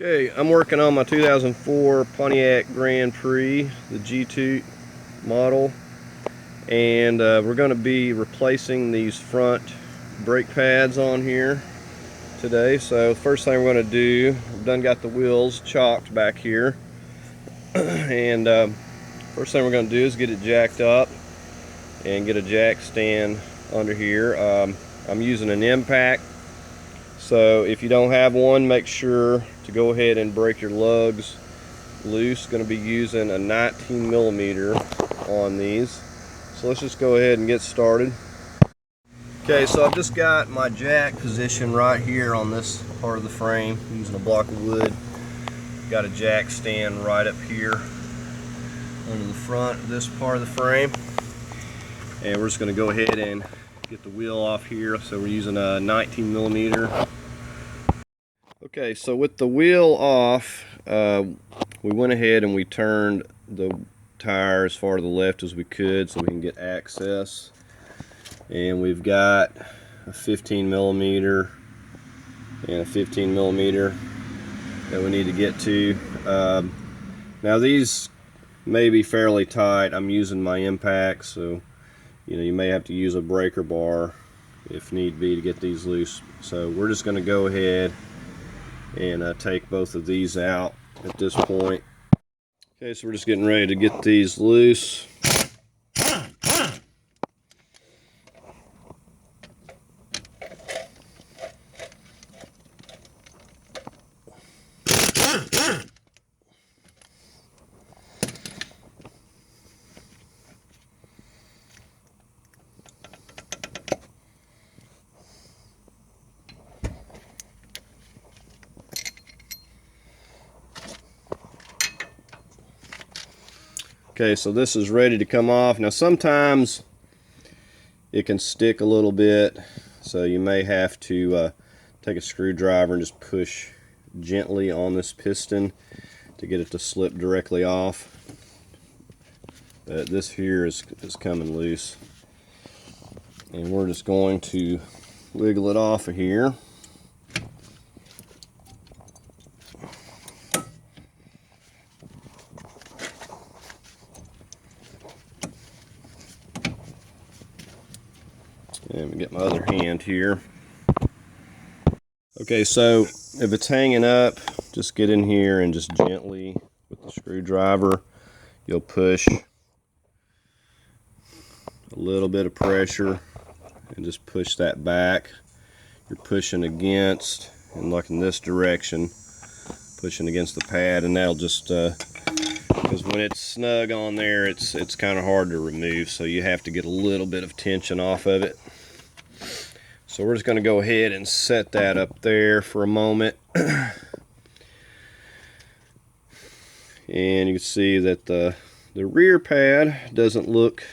Okay, I'm working on my 2004 Pontiac Grand Prix, the G2 model, and we're going to be replacing these front brake pads on here today. So first thing we're going to do, I've done got the wheels chalked back here, and first thing we're going to do is get it jacked up and get a jack stand under here. I'm using an impact. So if you don't have one, make sure to go ahead and break your lugs loose. Going to be using a 19mm on these. So let's just go ahead and get started. Okay, so I've just got my jack position right here on this part of the frame using a block of wood. Got a jack stand right up here under the front of this part of the frame. And we're just going to go ahead and get the wheel off here. So we're using a 19mm. Okay, so with the wheel off, we went ahead and we turned the tire as far to the left as we could so we can get access. And we've got a 15mm and a 15mm that we need to get to. Now these may be fairly tight. I'm using my impact, so you may have to use a breaker bar if need be to get these loose. So we're just going to go ahead and take both of these out at this point. Okay, so we're just getting ready to get these loose. Okay, so this is ready to come off. Now sometimes it can stick a little bit, so you may have to take a screwdriver and just push gently on this piston to get it to slip directly off. But this here is coming loose. And we're just going to wiggle it off of here. And we get my other hand here. Okay, so if it's hanging up, just get in here and just gently with the screwdriver, you'll push a little bit of pressure and just push that back. You're pushing against, and like in this direction, pushing against the pad, and that'll just, because when it's snug on there, it's kind of hard to remove, so you have to get a little bit of tension off of it. So we're just going to go ahead and set that up there for a moment. And you can see that the rear pad doesn't look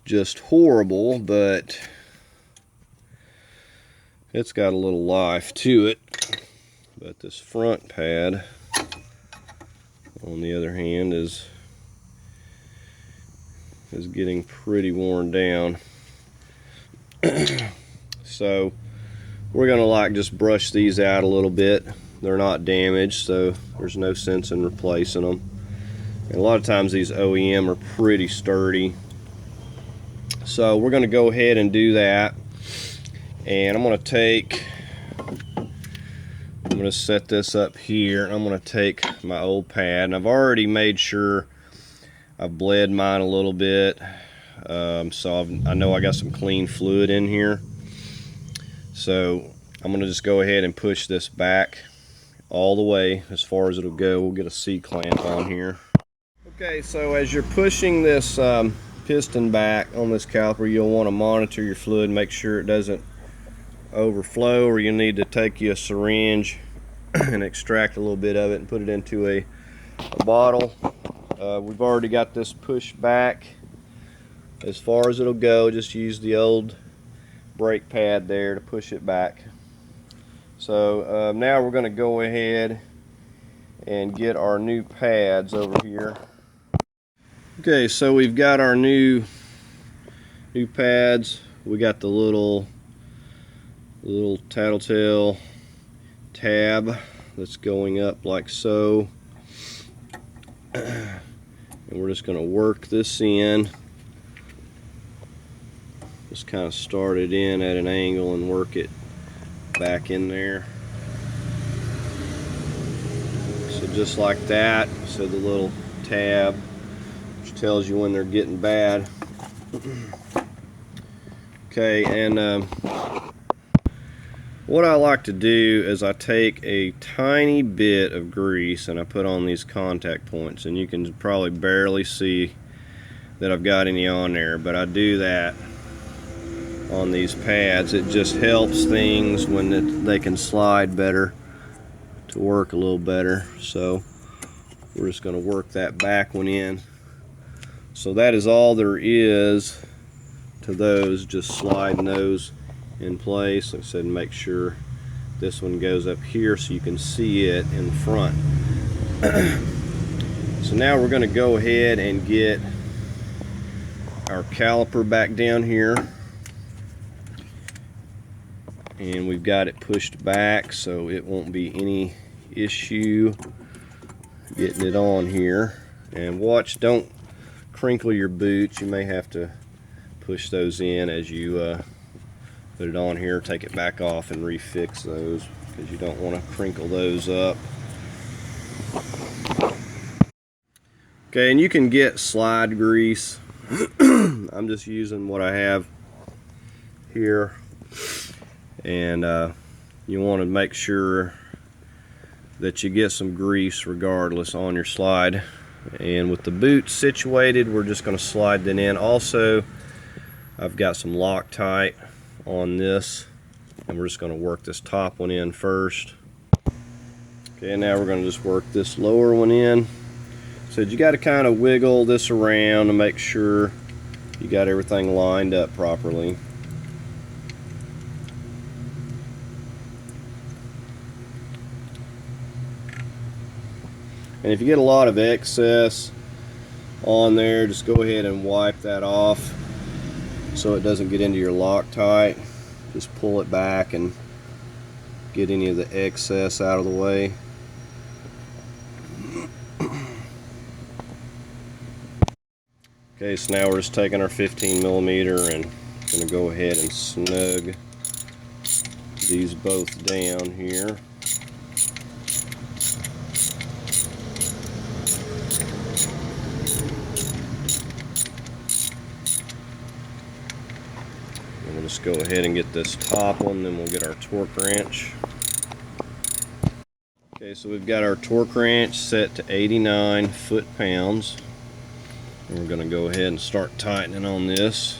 just horrible, but it's got a little life to it. But this front pad, on the other hand, is getting pretty worn down. So we're gonna just brush these out a little bit. They're not damaged, so there's no sense in replacing them. And a lot of times these OEM are pretty sturdy. So we're gonna go ahead and do that. And I'm gonna set this up here, and I'm gonna take my old pad, and I've already made sure I've bled mine a little bit. So I know I got some clean fluid in here. So I'm going to just go ahead and push this back all the way as far as it'll go. We'll get a C-clamp on here. Okay, so as you're pushing this piston back on this caliper, you'll want to monitor your fluid, make sure it doesn't overflow, or you need to take you a syringe and extract a little bit of it and put it into a bottle. We've already got this pushed back as far as it'll go. Just use the old brake pad there to push it back. So now we're going to go ahead and get our new pads over here. Okay, so we've got our new pads. We got the little tattletale tab that's going up like so. And we're just going to work this in. Just kind of start it in at an angle and work it back in there. So just like that. So the little tab which tells you when they're getting bad. Okay, and what I like to do is I take a tiny bit of grease and I put on these contact points, and you can probably barely see that I've got any on there, but I do that on these pads. It just helps things when they can slide better to work a little better. So we're just going to work that back one in. So that is all there is to those, just sliding those in place. Like I said, make sure this one goes up here so you can see it in front. So now we're going to go ahead and get our caliper back down here, and we've got it pushed back so it won't be any issue getting it on here. And watch, don't crinkle your boots. You may have to push those in as you put it on here. Take it back off and refix those because you don't want to crinkle those up. Okay, and you can get slide grease. I'm just using what I have here, and you want to make sure that you get some grease regardless on your slide. And with the boot situated, we're just going to slide that in. Also, I've got some Loctite on this, and we're just going to work this top one in first. Okay, now we're going to just work this lower one in. So you got to kind of wiggle this around to make sure you got everything lined up properly. And if you get a lot of excess on there, just go ahead and wipe that off so it doesn't get into your Loctite. Just pull it back and get any of the excess out of the way. Okay, so now we're just taking our 15mm and going to go ahead and snug these both down here. And we'll just go ahead and get this top one, then we'll get our torque wrench. Okay, so we've got our torque wrench set to 89 foot-pounds. And we're going to go ahead and start tightening on this.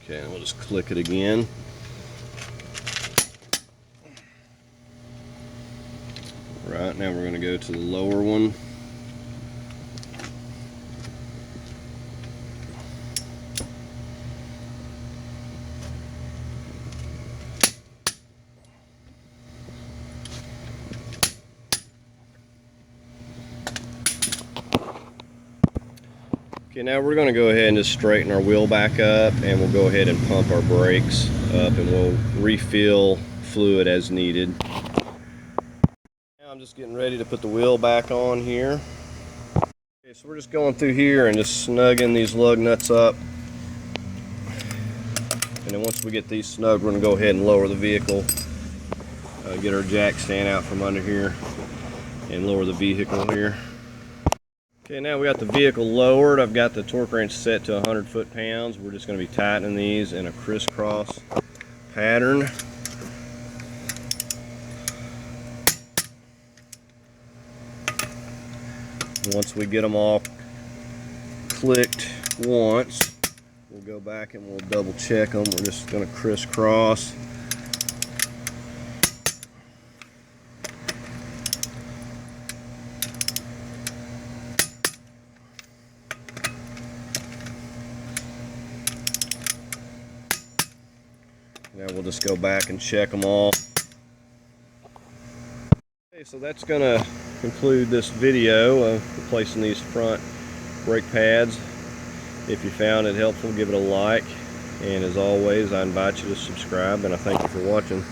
Okay, and we'll just click it again. Right, now we're going to go to the lower one. Okay, now we're going to go ahead and just straighten our wheel back up, and we'll go ahead and pump our brakes up, and we'll refill fluid as needed. Now I'm just getting ready to put the wheel back on here. Okay, so we're just going through here and just snugging these lug nuts up. And then once we get these snug, we're going to go ahead and lower the vehicle. Get our jack stand out from under here and lower the vehicle here. Okay, now we got the vehicle lowered. I've got the torque wrench set to 100 foot-pounds. We're just going to be tightening these in a crisscross pattern. Once we get them all clicked once, we'll go back and we'll double check them. We're just going to crisscross. Now we'll just go back and check them all. Okay, so that's going to conclude this video of replacing these front brake pads. If you found it helpful, give it a like, and as always, I invite you to subscribe, and I thank you for watching.